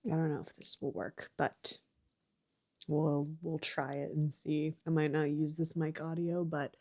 I don't know if this will work, but we'll try it and see. I might not use this mic audio, but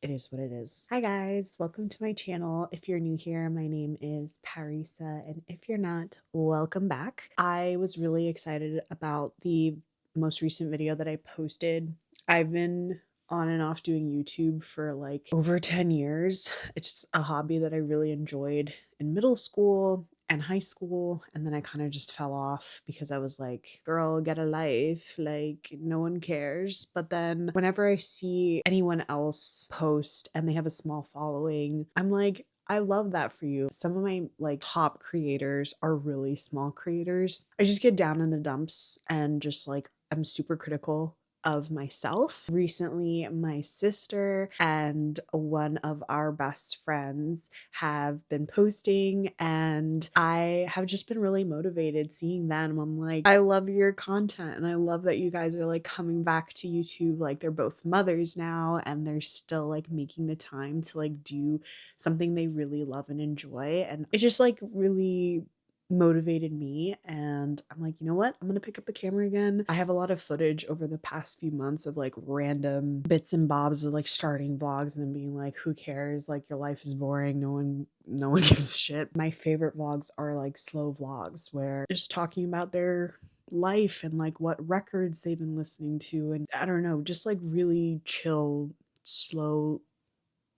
it is what it is. Hi guys, welcome to my channel. If you're new here, my name is Parisa, and if you're not, welcome back. I was really excited about the most recent video that I posted. I've been on and off doing YouTube for like over 10 years. It's a hobby that I really enjoyed in middle school and high school, and then I kind of just fell off because I was like, girl, get a life, like no one cares. But then whenever I see anyone else post and they have a small following, I'm like, I love that for you. Some of my like top creators are really small creators. I just get down in the dumps and just like I'm super critical of myself. Recently, my sister and one of our best friends have been posting, and I have just been really motivated seeing them. I'm like, I love your content, and I love that you guys are like coming back to YouTube. Like, they're both mothers now, and they're still like making the time to like do something they really love and enjoy. And it just like really motivated me, and I'm like, you know what, I'm gonna pick up the camera again. I have a lot of footage over the past few months of like random bits and bobs of like starting vlogs and then being like, who cares, like your life is boring, no one gives a shit. My favorite vlogs are like slow vlogs where just talking about their life and like what records they've been listening to, and I don't know, just like really chill, slow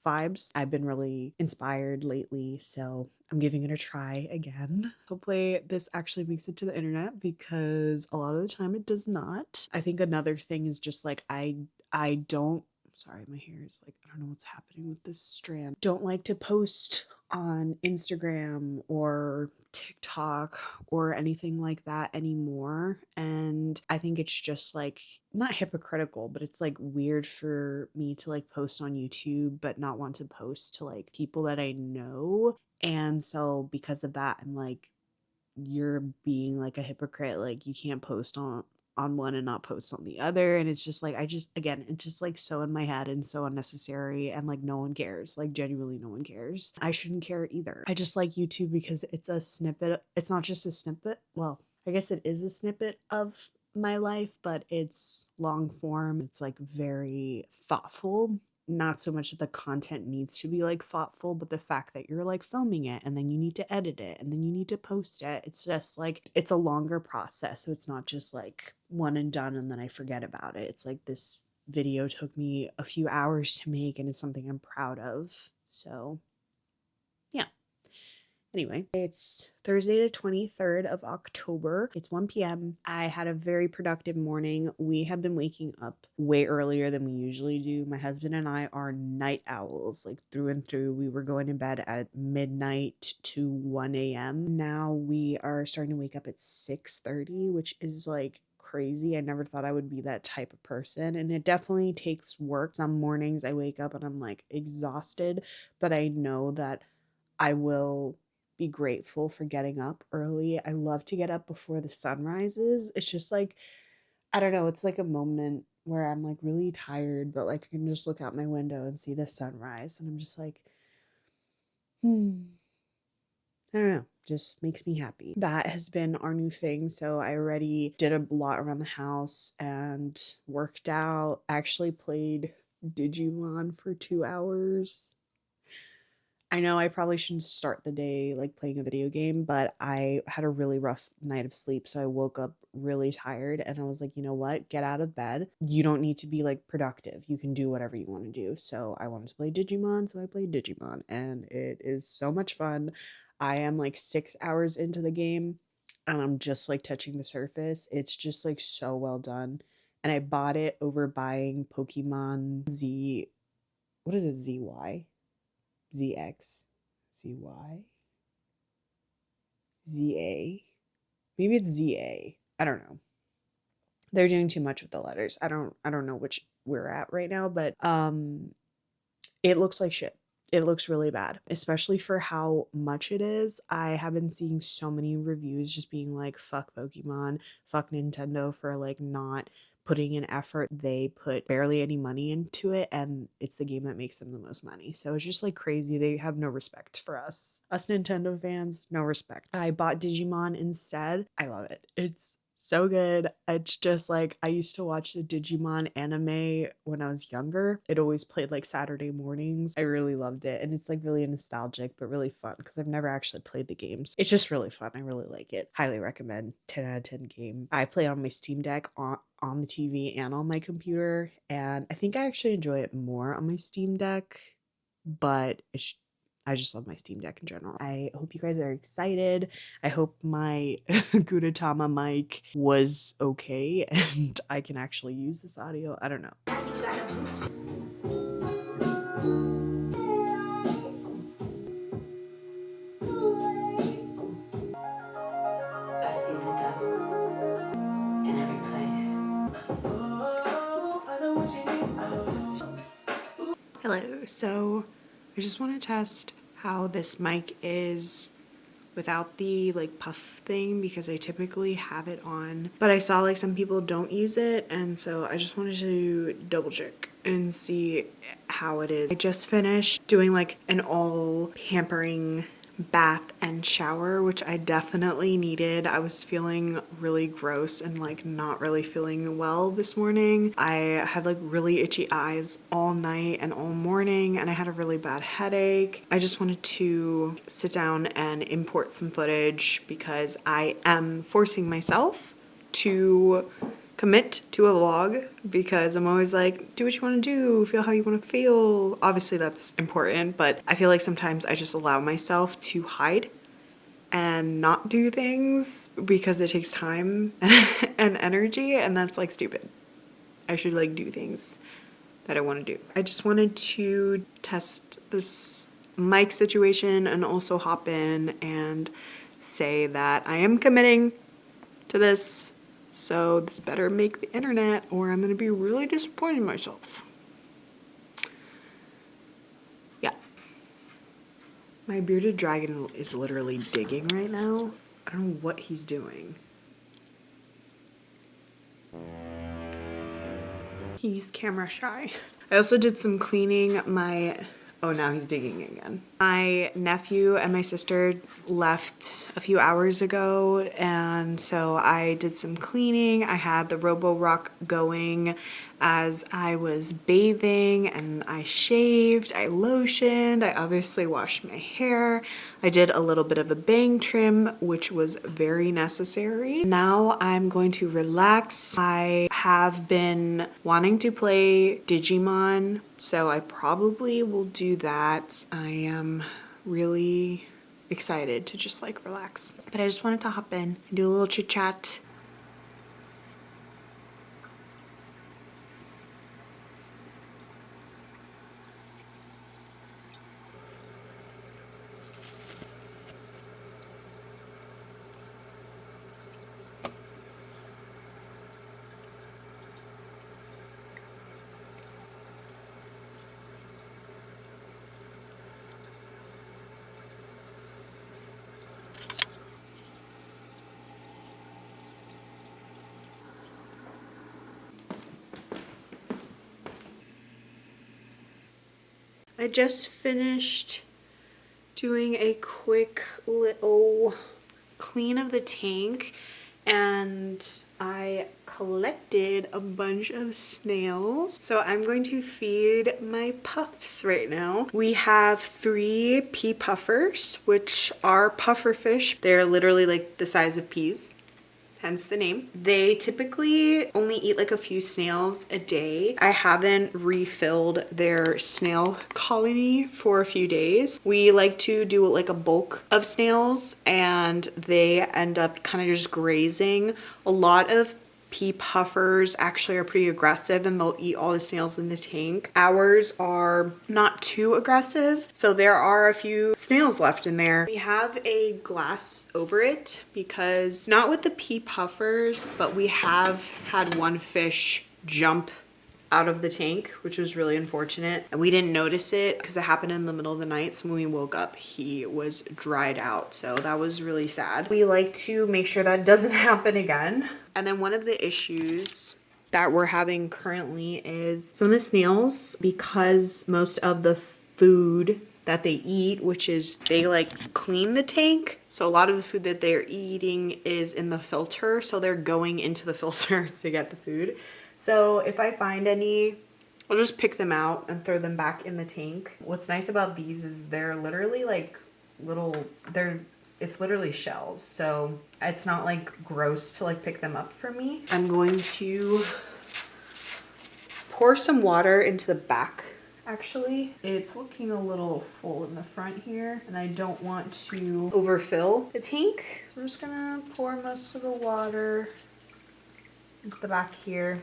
vibes. I've been really inspired lately, so I'm giving it a try again. Hopefully this actually makes it to the internet, because a lot of the time it does not. I think another thing is just like I don't, sorry, my hair is like, I don't know what's happening with this strand. Don't like to post on Instagram or TikTok or anything like that anymore. And I think it's just like not hypocritical, but it's like weird for me to like post on YouTube but not want to post to like people that I know. And so because of that, I'm like, you're being like a hypocrite. Like, you can't post on one and not post on the other. And it's just like, I just, again, it's just like so in my head and so unnecessary, and like no one cares. Like, genuinely no one cares. I shouldn't care either. I just like YouTube because it's a snippet. It's not just a snippet, well, I guess it is a snippet of my life, but it's long form. It's like very thoughtful. Not so much that the content needs to be like thoughtful, but the fact that you're like filming it and then you need to edit it and then you need to post it. It's just like, it's a longer process. So it's not just like one and done and then I forget about it. It's like, this video took me a few hours to make, and it's something I'm proud of. So yeah. Anyway, it's Thursday the 23rd of October. It's 1 p.m. I had a very productive morning. We have been waking up way earlier than we usually do. My husband and I are night owls, like through and through. We were going to bed at midnight to 1 a.m. Now we are starting to wake up at 6:30, which is like crazy. I never thought I would be that type of person, and it definitely takes work. Some mornings I wake up and I'm like exhausted, but I know that I will be grateful for getting up early. I love to get up before the sun rises. It's just like, I don't know, it's like a moment where I'm like really tired, but like I can just look out my window and see the sunrise. And I'm just like, I don't know, just makes me happy. That has been our new thing. So I already did a lot around the house and worked out. Actually played Digimon for 2 hours. I know I probably shouldn't start the day like playing a video game, but I had a really rough night of sleep. So I woke up really tired and I was like, you know what? Get out of bed. You don't need to be like productive. You can do whatever you want to do. So I wanted to play Digimon. So I played Digimon, and it is so much fun. I am like 6 hours into the game and I'm just like touching the surface. It's just like so well done. And I bought it over buying Pokemon Z. What is it? ZY? ZX, ZY, ZA. Maybe it's ZA. I don't know. They're doing too much with the letters. I don't know which we're at right now, but it looks like shit. it looks really bad, especially for how much it is. I have been seeing so many reviews just being like, fuck Pokemon, fuck Nintendo for like not putting in effort. They put barely any money into it, and it's the game that makes them the most money. So it's just like crazy. They have no respect for us. Us Nintendo fans, no respect. I bought Digimon instead. I love it. It's so good. It's just like I used to watch the Digimon anime when I was younger. It always played like Saturday mornings. I really loved it. And it's like really nostalgic, but really fun because I've never actually played the games. It's just really fun. I really like it. Highly recommend. 10 out of 10 game. I play on my Steam Deck on the TV and on my computer. And I think I actually enjoy it more on my Steam Deck, but I just love my Steam Deck in general. I hope you guys are excited. I hope my Gudetama mic was okay and I can actually use this audio. I don't know. I've seen the devil in every place. Hello. So I just want to test how this mic is without the like puff thing because I typically have it on, but I saw like some people don't use it, and so I just wanted to double check and see how it is. I just finished doing like an all pampering bath and shower, which I definitely needed. I was feeling really gross and like not really feeling well this morning. I had like really itchy eyes all night and all morning, and I had a really bad headache. I just wanted to sit down and import some footage because I am forcing myself to commit to a vlog because I'm always like, do what you want to do, feel how you want to feel. Obviously that's important, but I feel like sometimes I just allow myself to hide and not do things because it takes time and energy, and that's like stupid. I should like do things that I want to do. I just wanted to test this mic situation and also hop in and say that I am committing to this. So this better make the internet or I'm gonna be really disappointed in myself. Yeah. My bearded dragon is literally digging right now. I don't know what he's doing. He's camera shy. I also did some cleaning. Oh, now he's digging again. My nephew and my sister left a few hours ago, and so I did some cleaning. I had the Robo-Rock going as I was bathing, and I shaved, I lotioned, I obviously washed my hair. I did a little bit of a bang trim, which was very necessary. Now I'm going to relax. I have been wanting to play Digimon, so I probably will do that. I am really excited to just like relax. But I just wanted to hop in and do a little chit chat. I just finished doing a quick little clean of the tank, and I collected a bunch of snails. So I'm going to feed my puffs right now. We have 3 pea puffers, which are puffer fish. They're literally like the size of peas, hence the name. They typically only eat like a few snails a day. I haven't refilled their snail colony for a few days. We like to do like a bulk of snails, and they end up kind of just grazing. A lot of pea puffers actually are pretty aggressive and they'll eat all the snails in the tank. Ours are not too aggressive, so there are a few snails left in there. We have a glass over it because, not with the pea puffers, but we have had one fish jump out of the tank, which was really unfortunate. And we didn't notice it because it happened in the middle of the night. So when we woke up, he was dried out. So that was really sad. We like to make sure that doesn't happen again. And then one of the issues that we're having currently is some of the snails, because most of the food that they eat, which is they like clean the tank. So a lot of the food that they're eating is in the filter. So they're going into the filter to get the food. So if I find any, I'll just pick them out and throw them back in the tank. What's nice about these is they're literally like it's literally shells. So it's not like gross to like pick them up for me. I'm going to pour some water into the back. Actually, it's looking a little full in the front here, and I don't want to overfill the tank. So I'm just gonna pour most of the water into the back here.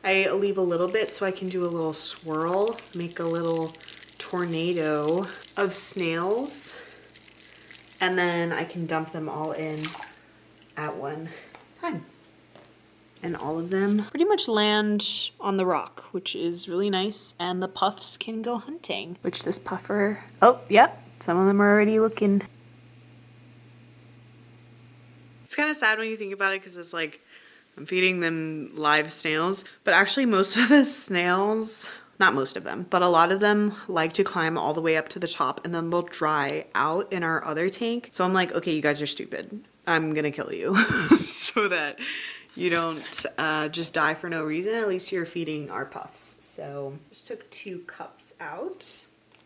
I leave a little bit so I can do a little swirl, make a little tornado of snails, and then I can dump them all in at one time. And all of them pretty much land on the rock, which is really nice. And the puffs can go hunting, which this puffer, oh, yep, some of them are already looking. It's kind of sad when you think about it because it's like I'm feeding them live snails, but actually most of the snails, not most of them, but a lot of them like to climb all the way up to the top and then they'll dry out in our other tank. So I'm like, okay, you guys are stupid. I'm gonna kill you so that you don't just die for no reason. At least you're feeding our puffs. So just took 2 cups out.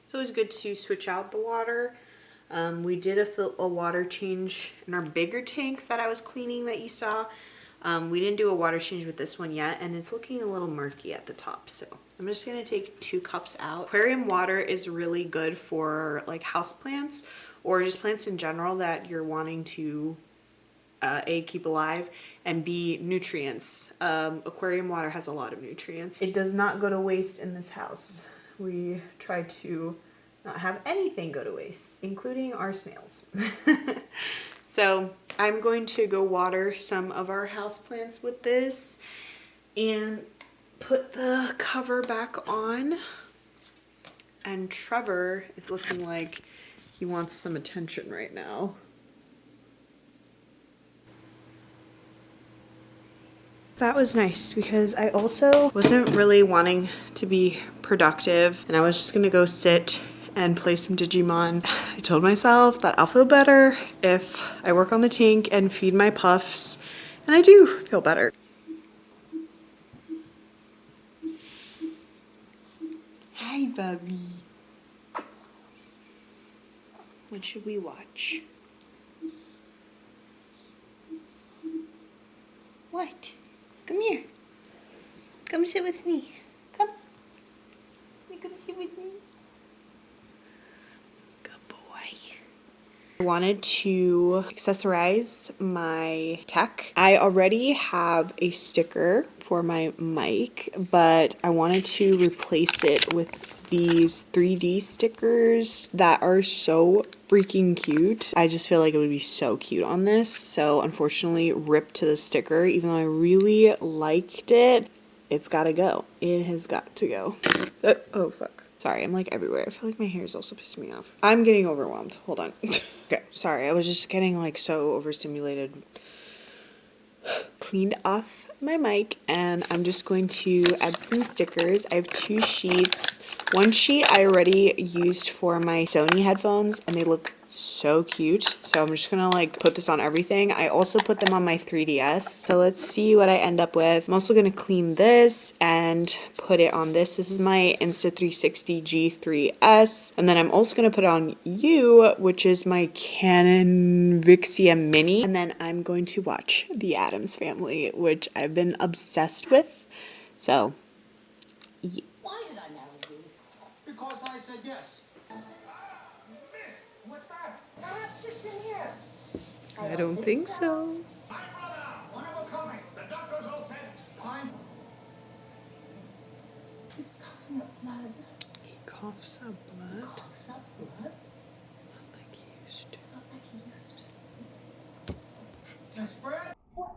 It's always good to switch out the water. We did a water change in our bigger tank that I was cleaning that you saw. We didn't do a water change with this one yet, and it's looking a little murky at the top. So I'm just gonna take 2 cups out. Aquarium water is really good for like houseplants or just plants in general that you're wanting to A, keep alive, and B, nutrients. Aquarium water has a lot of nutrients. It does not go to waste in this house. We try to not have anything go to waste, including our snails. So I'm going to go water some of our houseplants with this and put the cover back on. And Trevor is looking like he wants some attention right now. That was nice because I also wasn't really wanting to be productive and I was just gonna go sit and play some Digimon. I told myself that I'll feel better if I work on the tank and feed my puffs, and I do feel better. Hi, Bubby. What should we watch? What? Come here. Come sit with me. Come. You come sit with me. Good boy. I wanted to accessorize my tech. I already have a sticker for my mic, but I wanted to replace it with these 3D stickers that are so freaking cute. I just feel like it would be so cute on this. So unfortunately, rip to the sticker. Even though I really liked it, it's gotta go. It has got to go. Oh fuck. Sorry, I'm like everywhere. I feel like my hair is also pissing me off. I'm getting overwhelmed. Hold on. Okay, sorry. I was just getting like so overstimulated. Cleaned off my mic and I'm just going to add some stickers. I have 2 sheets. One sheet I already used for my Sony headphones and they look so cute. So I'm just gonna like put this on everything. I also put them on my 3DS. So let's see what I end up with. I'm also gonna clean this and put it on this. This is my Insta360 G3S. And then I'm also gonna put it on you, which is my Canon Vixia Mini. And then I'm going to watch The Addams Family, which I've been obsessed with. So, yeah. Why did I marry you? Because I said yes. Miss, what's that? Perhaps it's in here. I don't think so. My brother, one of a kind. The doctors all said fine. Keeps coughing up blood. He coughs up blood. Coughs up blood. Not like he used to. Not like he used to. Miss Brad? What?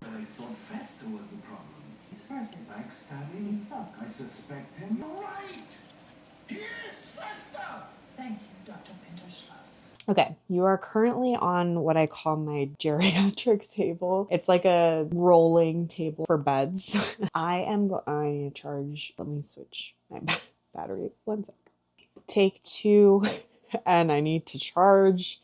I thought Fester was the problem. It's perfect. Like stabbing? He sucks. I suspect him. Right! He is Fester! Thank you, Dr. Pinterschloss. Okay, you are currently on what I call my geriatric table. It's like a rolling table for beds. I need to charge. Let me switch my battery. One sec. Take two, and I need to charge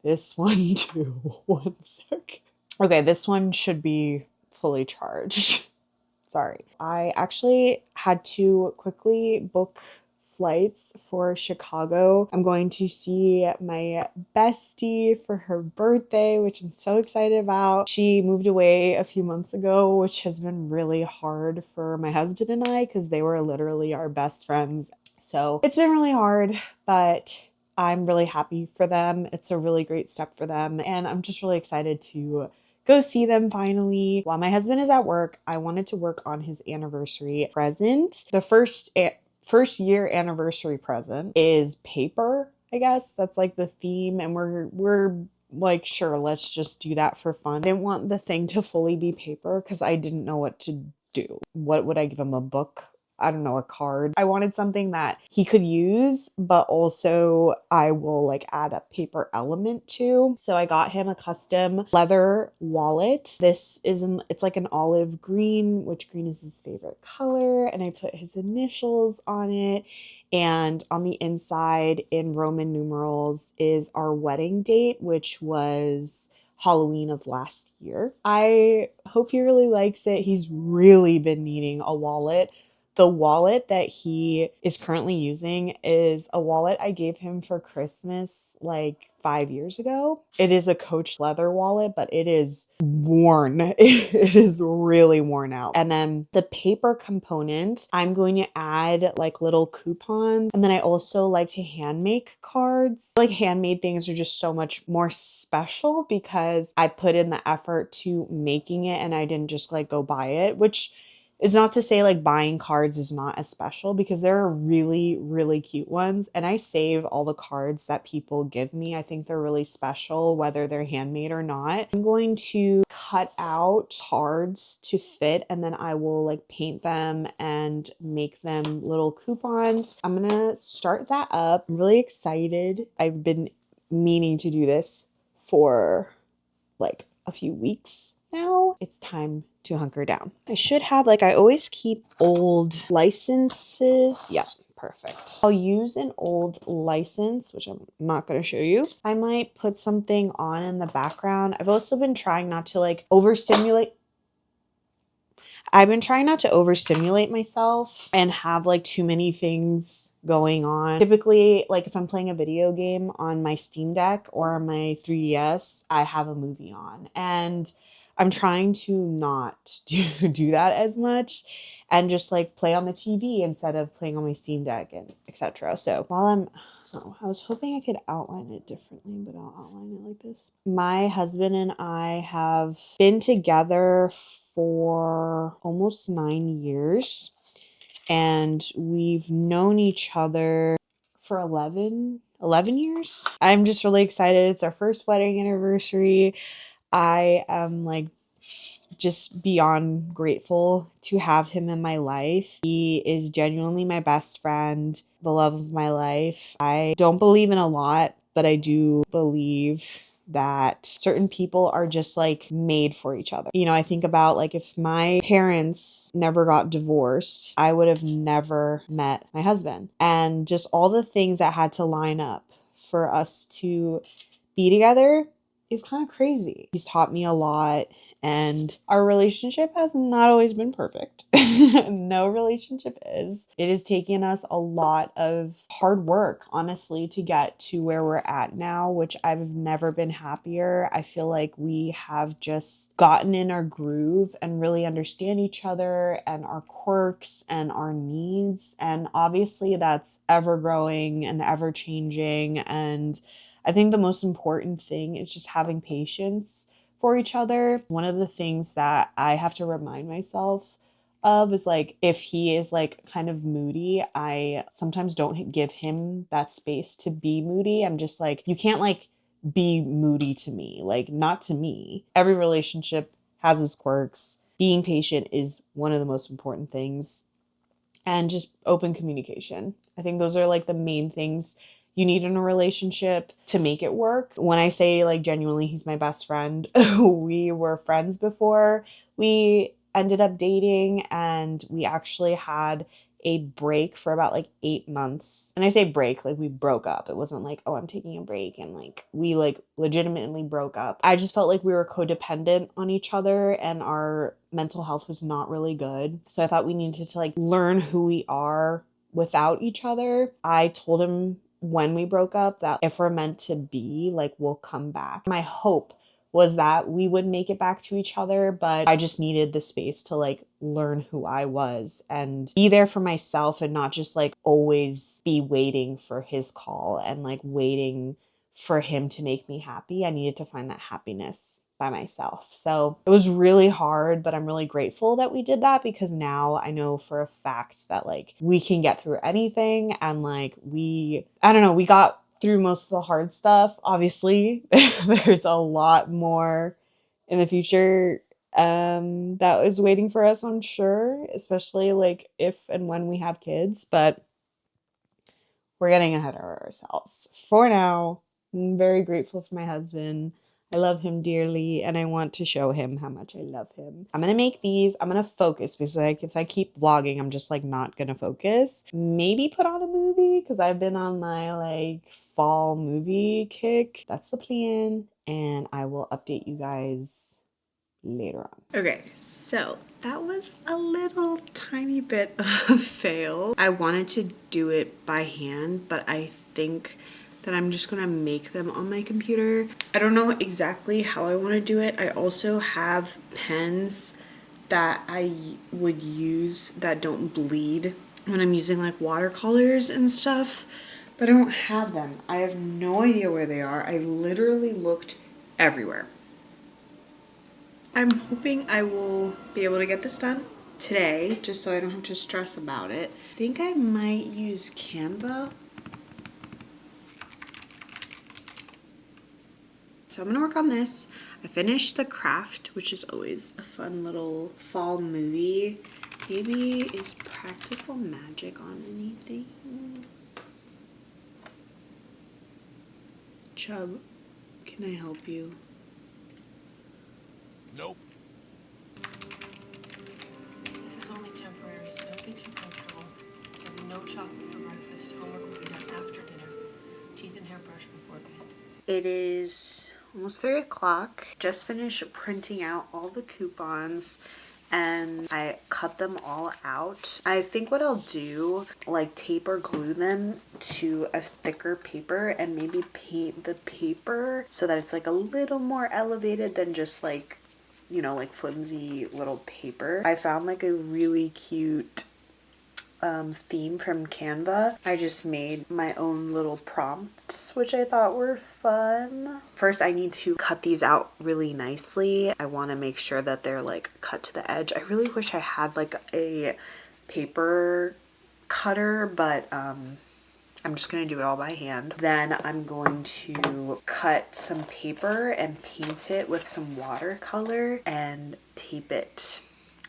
this one too. One sec. Okay, this one should be fully charged. Sorry. I actually had to quickly book flights for Chicago. I'm going to see my bestie for her birthday, which I'm so excited about. She moved away a few months ago, which has been really hard for my husband and I because they were literally our best friends. So it's been really hard, but I'm really happy for them. It's a really great step for them. And I'm just really excited to go see them finally. While my husband is at work, I wanted to work on his anniversary present. The first year anniversary present is paper, I guess. That's like the theme, and we're like, sure, let's just do that for fun. I didn't want the thing to fully be paper because I didn't know what to do. What would I give him? A book? I don't know, a card. I wanted something that he could use, but also I will like add a paper element to. So I got him a custom leather wallet. It's like an olive green, which green is his favorite color. And I put his initials on it. And on the inside in Roman numerals is our wedding date, which was Halloween of last year. I hope he really likes it. He's really been needing a wallet. The wallet that he is currently using is a wallet I gave him for Christmas like 5 years ago. It is a Coach leather wallet, but it is worn. It is really worn out. And then the paper component, I'm going to add like little coupons. And then I also like to hand make cards. Like handmade things are just so much more special because I put in the effort to making it and I didn't just like go buy it, which is not to say like buying cards is not as special because there are really, really cute ones. And I save all the cards that people give me. I think they're really special, whether they're handmade or not. I'm going to cut out cards to fit and then I will like paint them and make them little coupons. I'm gonna start that up. I'm really excited. I've been meaning to do this for like a few weeks now. It's time to hunker down. I should have, like, I always keep old licenses. Yes, perfect. I'll use an old license, which I'm not going to show you. I might put something on in the background. I've also been trying not to like overstimulate. I've been trying not to overstimulate myself and have like too many things going on. Typically, like if I'm playing a video game on my Steam Deck or my 3DS, I have a movie on. And I'm trying to not do that as much and just like play on the TV instead of playing on my Steam Deck and etc. So I was hoping I could outline it differently, but I'll outline it like this. My husband and I have been together for almost 9 years, and we've known each other for 11 years. I'm just really excited. It's our first wedding anniversary. I am like just beyond grateful to have him in my life. He is genuinely my best friend, the love of my life. I don't believe in a lot, but I do believe that certain people are just like made for each other. You know, I think about like if my parents never got divorced, I would have never met my husband. And just all the things that had to line up for us to be together is kind of crazy. He's taught me a lot, and our relationship has not always been perfect. No relationship is. It has taken us a lot of hard work, honestly, to get to where we're at now, which I've never been happier. I feel like we have just gotten in our groove and really understand each other and our quirks and our needs. And obviously, that's ever growing and ever changing. And I think the most important thing is just having patience for each other. One of the things that I have to remind myself of is like if he is like kind of moody, I sometimes don't give him that space to be moody. I'm just like, you can't like be moody to me, like not to me. Every relationship has its quirks. being patient is one of the most important things, and just open communication. I think those are like the main things you need in a relationship to make it work. When I say like genuinely he's my best friend, we were friends before we ended up dating, and we actually had a break for about like 8 months. And I say break, like we broke up. It wasn't like, oh, I'm taking a break, and like we like legitimately broke up. I just felt like we were codependent on each other, and our mental health was not really good. So I thought we needed to like learn who we are without each other. I told him when we broke up that if we're meant to be, like, we'll come back. My hope was that we would make it back to each other, but I just needed the space to like learn who I was and be there for myself, and not just like always be waiting for his call and like waiting for him to make me happy. I needed to find that happiness by myself. So it was really hard, but I'm really grateful that we did that, because now I know for a fact that like we can get through anything. And like I don't know, we got through most of the hard stuff. Obviously, there's a lot more in the future that is waiting for us, I'm sure, especially like if and when we have kids, but we're getting ahead of ourselves. For now, I'm very grateful for my husband. I love him dearly, and I want to show him how much I love him. I'm gonna make these. I'm gonna focus, because like if I keep vlogging, I'm just like not gonna focus. Maybe put on a movie, because I've been on my like fall movie kick. That's the plan, and I will update you guys later on. Okay, so that was a little tiny bit of a fail. I wanted to do it by hand, but I think that I'm just gonna make them on my computer. I don't know exactly how I want to do it. I also have pens that I would use that don't bleed when I'm using like watercolors and stuff, but I don't have them. I have no idea where they are. I literally looked everywhere. I'm hoping I will be able to get this done today, just so I don't have to stress about it. I think I might use Canva. So I'm gonna work on this. I finished The Craft, which is always a fun little fall movie. Maybe is practical magic on anything? Chubb, can I help you? Nope. This is only temporary, so don't get too comfortable. There'll be no chocolate for breakfast. Homework will be done after dinner. Teeth and hair brushed before bed. It is almost 3 o'clock. Just finished printing out all the coupons, and I cut them all out. I think what I'll do, like tape or glue them to a thicker paper and maybe paint the paper so that it's like a little more elevated than just like, you know, like flimsy little paper. I found like a really cute theme from Canva. I just made my own little prompts, which I thought were fun. First, I need to cut these out really nicely. I want to make sure that they're like cut to the edge. I really wish I had like a paper cutter, but I'm just going to do it all by hand. Then I'm going to cut some paper and paint it with some watercolor and tape it.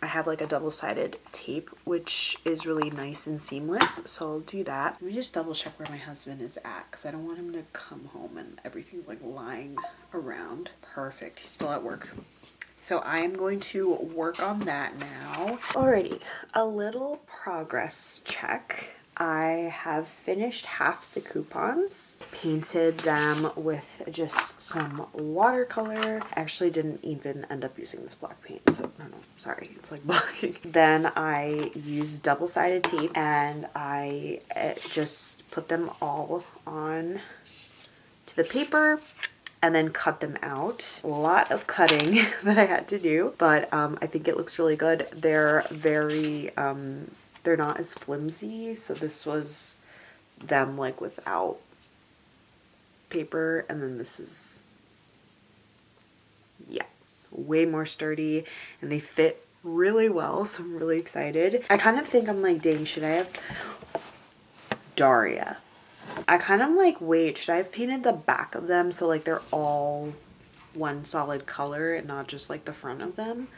I have like a double-sided tape, which is really nice and seamless, so I'll do that. Let me just double check where my husband is at, because I don't want him to come home and everything's like lying around. Perfect, he's still at work. So I am going to work on that now. Alrighty, a little progress check. I have finished half the coupons, painted them with just some watercolor. I actually didn't even end up using this black paint, so no, sorry, it's like blocking. Then I used double-sided tape, and I just put them all on to the paper and then cut them out. A lot of cutting that I had to do, but I think it looks really good. They're very, they're not as flimsy, so this was them like without paper, and then this is, yeah, way more sturdy, and they fit really well, so I'm really excited. I kind of think I'm like, dang, should I have Daria? I kind of like, wait, should I have painted the back of them so like they're all one solid color and not just like the front of them?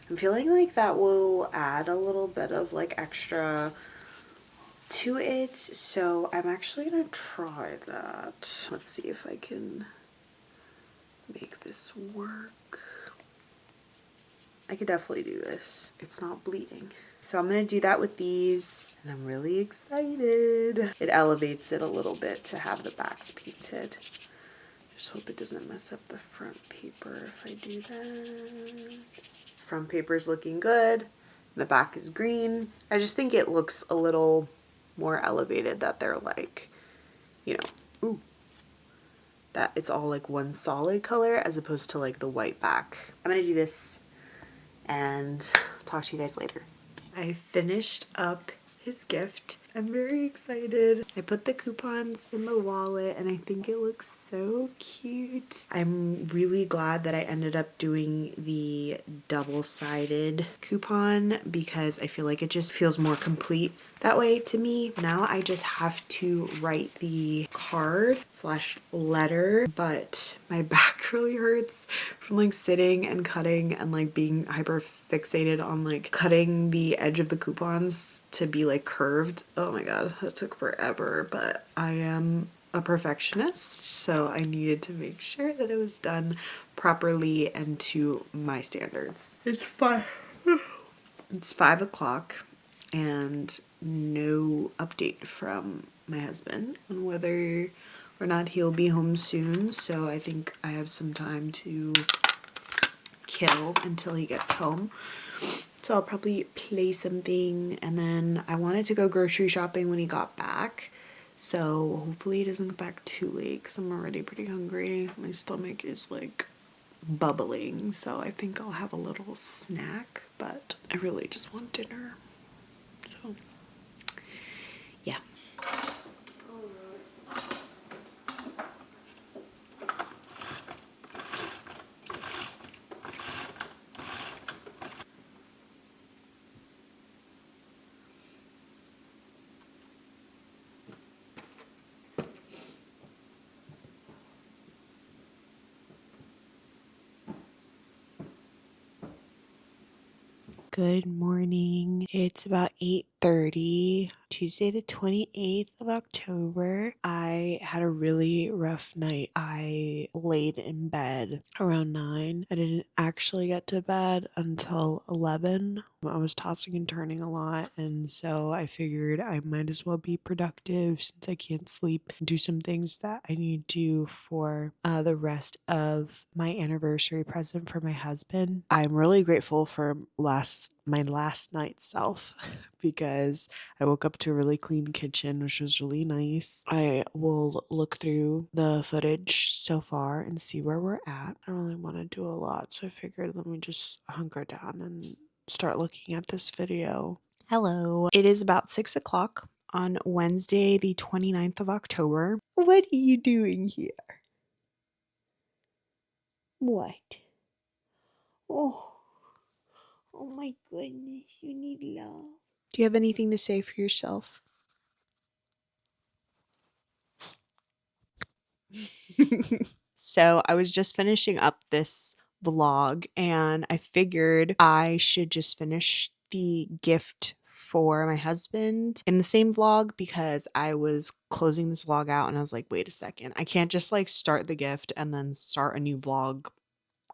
I'm feeling like that will add a little bit of like extra to it, so I'm actually gonna try that. Let's see if I can make this work. I could definitely do this. It's not bleeding. So I'm gonna do that with these, and I'm really excited. It elevates it a little bit to have the backs painted. Just hope it doesn't mess up the front paper if I do that. Front paper is looking good. The back is green. I just think it looks a little more elevated that they're like, you know, ooh, that it's all like one solid color as opposed to like the white back. I'm gonna do this and talk to you guys later. I finished up his gift. I'm very excited. I put the coupons in the wallet and I think it looks so cute. I'm really glad that I ended up doing the double-sided coupon because I feel like it just feels more complete that way to me. Now I just have to write the card slash letter, but my back really hurts from like sitting and cutting and like being hyper fixated on like cutting the edge of the coupons to be like curved. Oh my god, that took forever, but I am a perfectionist, so I needed to make sure that it was done properly and to my standards. It's 5 o'clock and no update from my husband on whether or not he'll be home soon, so I think I have some time to kill until he gets home. So I'll probably play something, and then I wanted to go grocery shopping when he got back, so hopefully he doesn't get back too late because I'm already pretty hungry. My stomach is like bubbling, so I think I'll have a little snack, but I really just want dinner. So yeah. Good morning. It's about 8:30, Tuesday the 28th of October. I had a really rough night. I laid in bed around 9. I didn't actually get to bed until 11. I was tossing and turning a lot, and so I figured I might as well be productive since I can't sleep and do some things that I need to do for the rest of my anniversary present for my husband. I'm really grateful for my last night's self because I woke up to a really clean kitchen, which was really nice. I will look through the footage so far and see where we're at. I don't really want to do a lot, so I figured let me just hunker down and start looking at this video. Hello. It is about 6 o'clock on Wednesday, the 29th of October. What are you doing here? What? Oh, oh my goodness, you need love. Do you have anything to say for yourself? So I was just finishing up this vlog and I figured I should just finish the gift for my husband in the same vlog because I was closing this vlog out and I was like, wait a second, I can't just like start the gift and then start a new vlog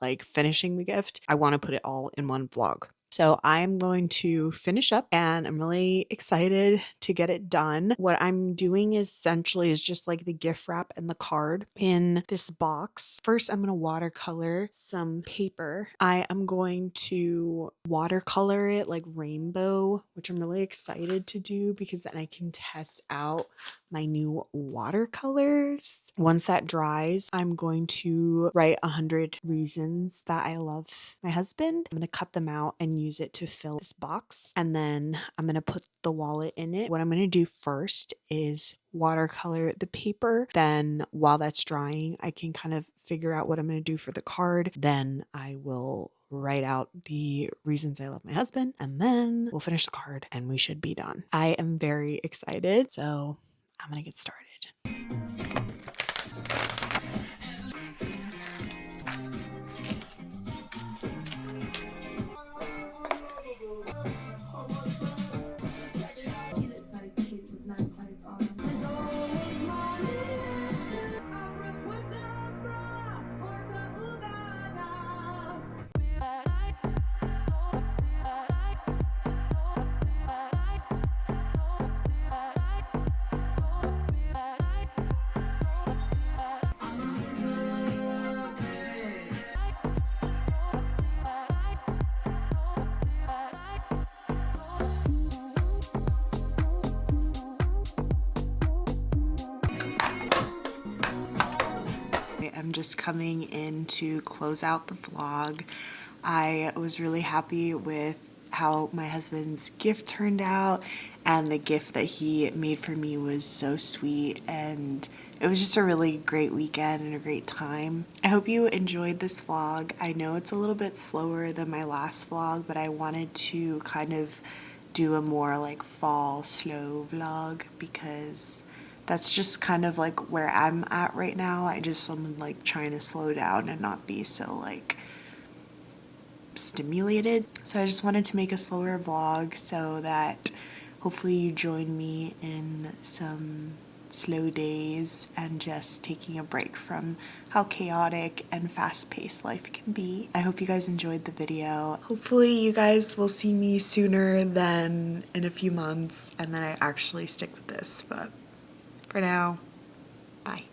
like finishing the gift. I want to put it all in one vlog. So I'm going to finish up and I'm really excited to get it done. What I'm doing essentially is just like the gift wrap and the card in this box. First, I'm going to watercolor some paper. I am going to watercolor it like rainbow, which I'm really excited to do because then I can test out my new watercolors. Once that dries, I'm going to write 100 reasons that I love my husband. I'm going to cut them out and use it to fill this box. And then I'm going to put the wallet in it. What I'm going to do first is watercolor the paper. Then while that's drying, I can kind of figure out what I'm going to do for the card. Then I will write out the reasons I love my husband, and then we'll finish the card and we should be done. I am very excited, so I'm gonna get started. just coming in to close out the vlog. I was really happy with how my husband's gift turned out, and the gift that he made for me was so sweet, and it was just a really great weekend and a great time. I hope you enjoyed this vlog. I know it's a little bit slower than my last vlog, but I wanted to kind of do a more like fall slow vlog because that's just kind of like where I'm at right now. I'm like trying to slow down and not be so like stimulated. So I just wanted to make a slower vlog so that hopefully you join me in some slow days and just taking a break from how chaotic and fast-paced life can be. I hope you guys enjoyed the video. Hopefully you guys will see me sooner than in a few months and then I actually stick with this, but for now, bye.